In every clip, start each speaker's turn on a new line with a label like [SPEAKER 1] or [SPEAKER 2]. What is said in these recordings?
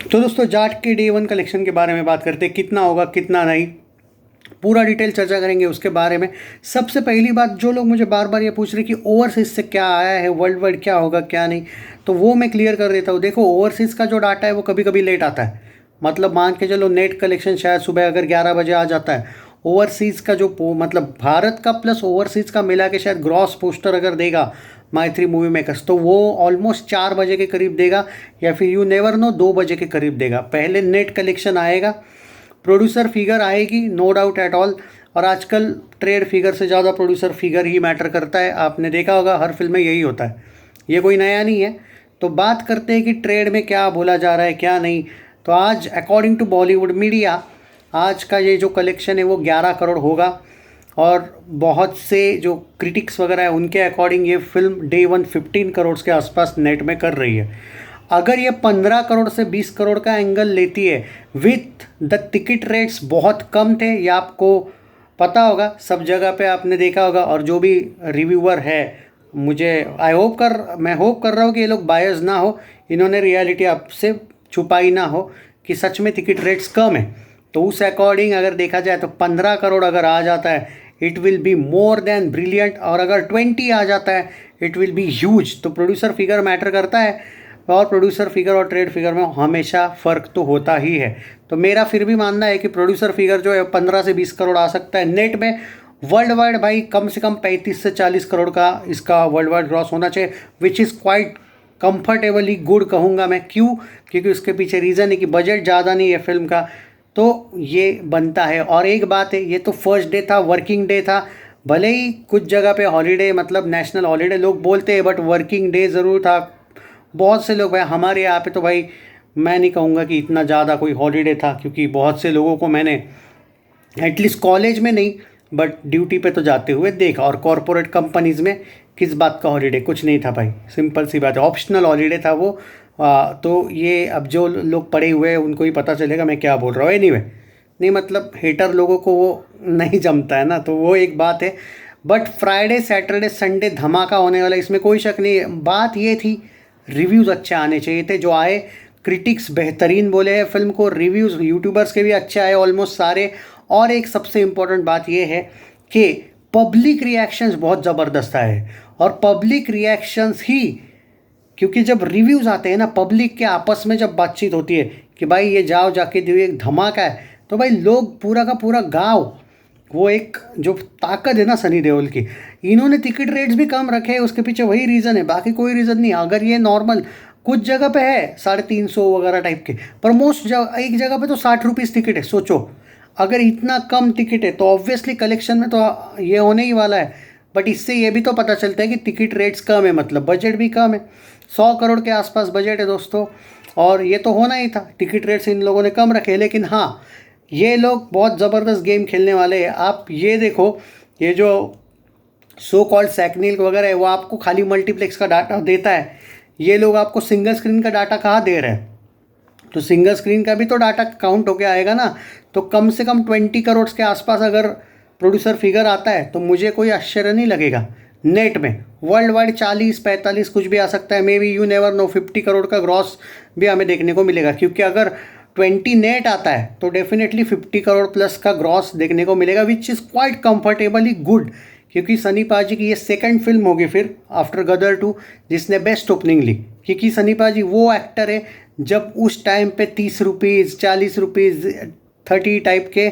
[SPEAKER 1] तो दोस्तों जाट के डे वन कलेक्शन के बारे में बात करते हैं, कितना होगा कितना नहीं, पूरा डिटेल चर्चा करेंगे उसके बारे में। सबसे पहली बात, जो लोग मुझे बार बार ये पूछ रहे कि ओवरसीज से क्या आया है, वर्ल्ड वाइड क्या होगा क्या नहीं, तो वो मैं क्लियर कर देता हूँ। देखो, ओवरसीज़ का जो डाटा है वो कभी कभी लेट आता है। मतलब मान के चलो नेट कलेक्शन शायद सुबह अगर 11 बजे आ जाता है, ओवरसीज़ का जो मतलब भारत का प्लस ओवरसीज़ का मिला के शायद ग्रॉस पोस्टर अगर देगा माई थ्री मूवी मेकर्स, तो वो ऑलमोस्ट 4 बजे के करीब देगा, या फिर यू नेवर नो 2 बजे के करीब देगा। पहले नेट कलेक्शन आएगा, प्रोड्यूसर फिगर आएगी, नो डाउट एट ऑल। और आजकल ट्रेड फिगर से ज़्यादा प्रोड्यूसर फिगर ही मैटर करता है, आपने देखा होगा हर फिल्म में यही होता है, ये कोई नया नहीं है। तो बात करते हैं कि ट्रेड में क्या बोला जा रहा है क्या नहीं। तो आज अकॉर्डिंग टू बॉलीवुड मीडिया, आज का ये जो कलेक्शन है वो 11 करोड़ होगा। और बहुत से जो क्रिटिक्स वगैरह है उनके अकॉर्डिंग ये फिल्म डे वन 15 करोड़ के आसपास नेट में कर रही है। अगर ये 15 करोड़ से 20 करोड़ का एंगल लेती है विथ द टिकट रेट्स बहुत कम थे, ये आपको पता होगा, सब जगह पे आपने देखा होगा। और जो भी रिव्यूअर है, मुझे मैं होप कर रहा हूँ कि ये लोग बायस ना हो, इन्होंने रियलिटी आपसे छुपाई ना हो कि सच में टिकट रेट्स कम है। तो उस अकॉर्डिंग अगर देखा जाए तो 15 करोड़ अगर आ जाता है, it will be more than brilliant. और अगर 20 आ जाता है, इट विल बी ह्यूज। तो प्रोड्यूसर फिगर मैटर करता है, और प्रोड्यूसर फिगर और ट्रेड फिगर में हमेशा फ़र्क तो होता ही है। तो मेरा फिर भी मानना है कि प्रोड्यूसर फिगर जो है 15 से 20 करोड़ आ सकता है नेट में। वर्ल्ड वाइड भाई कम से कम 35 से 40 करोड़ का इसका वर्ल्ड वाइड ग्रॉस होना चाहिए, which is quite comfortably good कहूँगा मैं। क्यों? क्योंकि उसके पीछे रीज़न है कि बजट ज़्यादा नहीं है फिल्म का, तो ये बनता है। और एक बात है, ये तो फर्स्ट डे था, वर्किंग डे था। भले ही कुछ जगह पे हॉलीडे मतलब नेशनल हॉलीडे लोग बोलते हैं, बट वर्किंग डे ज़रूर था। बहुत से लोग भाई, हमारे यहाँ पे तो भाई मैं नहीं कहूँगा कि इतना ज़्यादा कोई हॉलीडे था, क्योंकि बहुत से लोगों को मैंने एटलीस्ट कॉलेज में नहीं बट ड्यूटी पे तो जाते हुए देखा। और कॉरपोरेट कंपनीज़ में किस बात का हॉलीडे, कुछ नहीं था भाई, सिंपल सी बात है, ऑप्शनल हॉलीडे था वो। तो ये अब जो लोग पढ़े हुए हैं उनको ही पता चलेगा मैं क्या बोल रहा हूँ। एनीवे, नहीं मतलब हेटर लोगों को वो नहीं जमता है ना, तो वो एक बात है। बट फ्राइडे सैटरडे संडे धमाका होने वाला, इसमें कोई शक नहीं है। बात ये थी, रिव्यूज़ अच्छे आने चाहिए थे, जो आए। क्रिटिक्स बेहतरीन बोले हैं फिल्म को, रिव्यूज़ यूट्यूबर्स के भी अच्छे आए ऑलमोस्ट सारे। और एक सबसे इम्पोर्टेंट बात यह है कि पब्लिक रिएक्शंस बहुत ज़बरदस्त आए हैं। और पब्लिक रिएक्शंस ही, क्योंकि जब रिव्यूज़ आते हैं ना, पब्लिक के आपस में जब बातचीत होती है कि भाई ये जाओ जाके दियो, एक धमाका है, तो भाई लोग पूरा का पूरा गाँव, वो एक जो ताकत है ना सनी देओल की, इन्होंने टिकट रेट्स भी कम रखे हैं, उसके पीछे वही रीज़न है, बाकी कोई रीज़न नहीं। अगर ये नॉर्मल कुछ जगह पे है 350 वगैरह टाइप के, पर मोस्ट एक जगह पे तो 60 रुपीज़ टिकट है। सोचो, अगर इतना कम टिकट है तो ऑब्वियसली कलेक्शन में तो ये होने ही वाला है। बट इससे ये भी तो पता चलता है कि टिकट रेट्स कम है, मतलब बजट भी कम है। 100 करोड़ के आसपास बजट है दोस्तों, और ये तो होना ही था, टिकट रेट्स इन लोगों ने कम रखे। लेकिन हाँ, ये लोग बहुत ज़बरदस्त गेम खेलने वाले हैं। आप ये देखो, ये जो सो कॉल्ड सैकनील वगैरह है, वो आपको खाली मल्टीप्लेक्स का डाटा देता है, ये लोग आपको सिंगल स्क्रीन का डाटा कहाँ दे रहे हैं। तो सिंगल स्क्रीन का भी तो डाटा काउंट होके आएगा ना। तो कम से कम 20 करोड़ के आसपास अगर प्रोड्यूसर फिगर आता है तो मुझे कोई आश्चर्य नहीं लगेगा। नेट में वर्ल्ड वाइड 40-45 कुछ भी आ सकता है, may be you never know, 50 crore का ग्रॉस भी हमें देखने को मिलेगा। क्योंकि अगर 20 नेट आता है तो डेफिनेटली 50 करोड़ प्लस का ग्रॉस देखने को मिलेगा, which is quite comfortably good. क्योंकि सनी पाजी की ये सेकंड फिल्म होगी फिर आफ्टर गदर 2 जिसने बेस्ट ओपनिंग ली। क्योंकि सनी पाजी वो एक्टर है, जब उस टाइम पे 30 रुपीज़ 40 रुपीज़ 30 टाइप के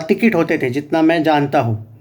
[SPEAKER 1] टिकट होते थे, जितना मैं जानता हूँ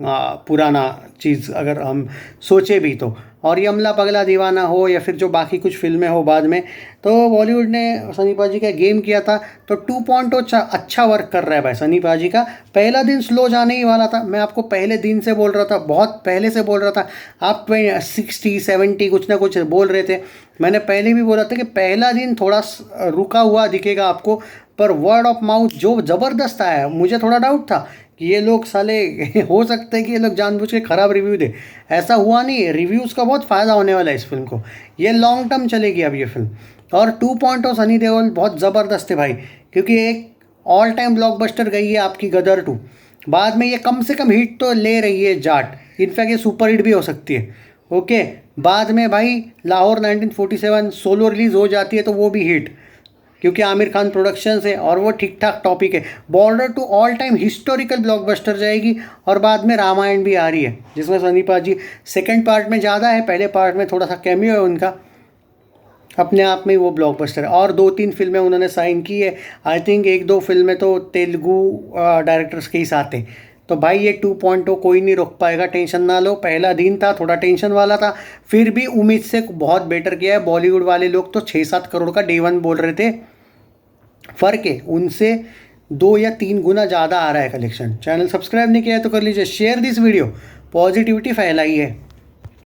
[SPEAKER 1] पुराना चीज़ अगर हम सोचे भी तो। और ये अमला पगला दीवाना हो या फिर जो बाकी कुछ फिल्में हो बाद में, तो बॉलीवुड ने सनी पाजी का गेम किया था। तो 2.0 अच्छा वर्क कर रहा है भाई सनी पाजी का। पहला दिन स्लो जाने ही वाला था, मैं आपको पहले दिन से बोल रहा था, बहुत पहले से बोल रहा था। आप 60-70 कुछ ना कुछ बोल रहे थे, मैंने पहले भी बोला था कि पहला दिन थोड़ा रुका हुआ दिखेगा आपको। पर वर्ड ऑफ माउथ जो ज़बरदस्त आया है, मुझे थोड़ा डाउट था कि ये लोग साले हो सकते हैं कि ये लोग जानबूझ के ख़राब रिव्यू दे। ऐसा हुआ नहीं है, रिव्यूज़ का बहुत फ़ायदा होने वाला है इस फिल्म को, ये लॉन्ग टर्म चलेगी अब ये फिल्म। और 2.0 सनी देओल बहुत ज़बरदस्त है भाई, क्योंकि एक ऑल टाइम ब्लॉकबस्टर गई है आपकी गदर 2, बाद में ये कम से कम हिट तो ले रही है जाट, इनफैक्ट ये सुपर हिट भी हो सकती है। ओके, बाद में भाई लाहौर 1947 सोलो रिलीज़ हो जाती है तो वो भी हिट। क्योंकि आमिर खान प्रोडक्शन है और वो ठीक ठाक टॉपिक है। Border two all time historical blockbuster जाएगी और बाद में रामायण भी आ रही है जिसमें सनी पाजी सेकंड पार्ट में ज़्यादा है, पहले पार्ट में थोड़ा सा कैमियो है उनका, अपने आप में वो ब्लॉकबस्टर है। और 2-3 फिल्में उन्होंने साइन की है, आई थिंक 1-2 फिल्में तो तेलुगु डायरेक्टर्स के ही साथ है। तो भाई ये 2.0 कोई नहीं रोक पाएगा, टेंशन ना लो। पहला दिन था, थोड़ा टेंशन वाला था, फिर भी उम्मीद से बहुत बेटर किया है। बॉलीवुड वाले लोग तो 6-7 करोड़ का डे 1 बोल रहे थे, फ़र्क है उनसे 2 या 3 गुना ज़्यादा आ रहा है कलेक्शन। चैनल सब्सक्राइब नहीं किया है तो कर लीजिए, शेयर दिस वीडियो, पॉजिटिविटी फैलाई है।